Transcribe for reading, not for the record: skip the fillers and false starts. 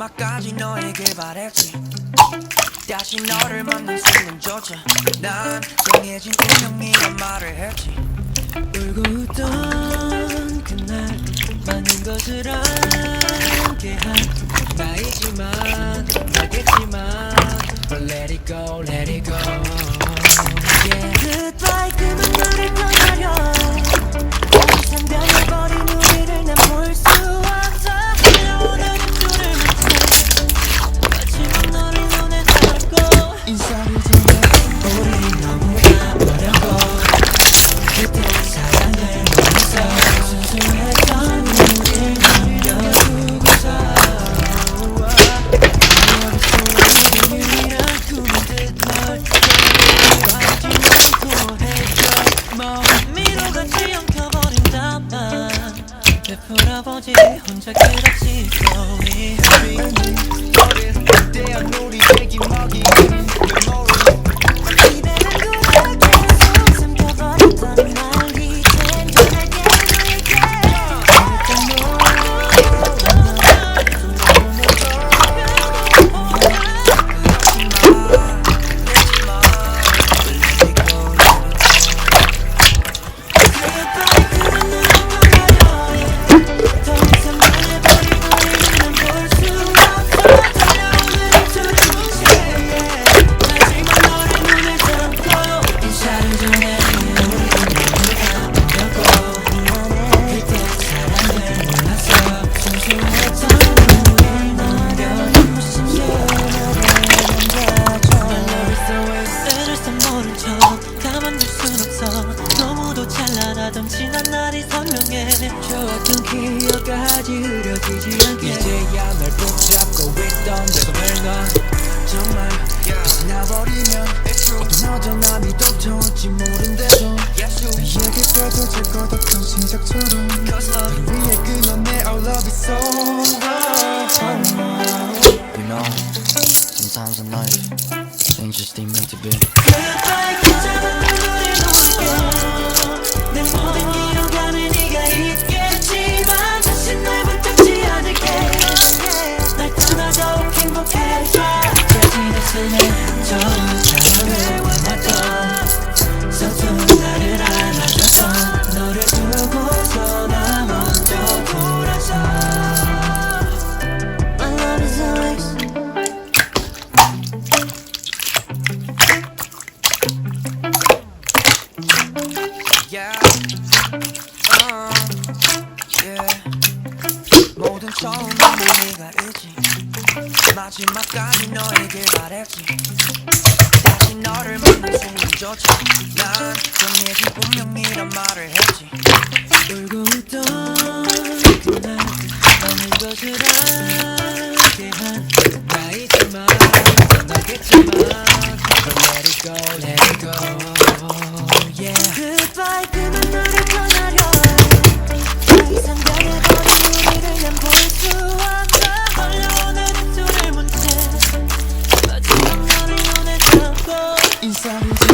마지막까지 너에게 바랬지. 다시 너를 만난 순간조차 난 정해진 운명이란 말을 했지. 울고 웃던 그날 많은 것을 함께한 나이지만 알겠지만 But let it go, let it go. Yeah. Goodbye 그만 너를 떠나려. 더 이상 변해버린 우리를 난 볼 수 없어. 오늘은 눈을 맞춰 마지막 너를 눈에 담고 인사를 전해 우리 너무나 어렵고 그때 사랑을 몰라서 순수했던 우릴 남겨두고서 비밀이란 꿈인 듯 널 알지 않고 해줘. 미로같이 엉켜버린다만 베풀어보지 혼자 그렇지 slowly. 어릴 때한 우리 얘기 먹이 이대로 그냥 계속 삼켜버렸던 날 이젠 전할게 너에게. 지난 날이 선명해. 좋았던 기억까지 흐려지지 않게 이제야 널 붙잡고 있던 내 손을 놔. 정말 지나버리면 어떤 어전함이 또 터올지 모른대도 나에게 뻗어질 것 없던 시작처럼 너를 위해 끊어 내 Our love is over. You know, sometimes in life, things just ain't meant to be. Goodbye 그자는 눈물이 녹을게. 내 모든 기억안에 네가 있겠지만 다시 널 붙잡지 않을게. 날 떠나 더욱 행복해져. 깨진 가슴에 좋은 사랑을 만났던 서툰 나를 안아줬던 너를 두고서 나 먼저 돌아서 My love is always yeah. Yeah. 모든 처음은 네가 있지. 마지막까지 너에게 바랬지. 다시 너를 만난 순간조차 난 정해진 운명이란 말을 했지. 울고 웃던 그날 많은 것을 함께한 나이지만 너겠지만 But let it go, let it go. Yeah. Goodbye 그만 너를 떠나려. 더 이상 변해버린 우리를 난 볼 수 없어. 걸려오는 입술을 문 채 마지막 너를 눈에 담고 인사를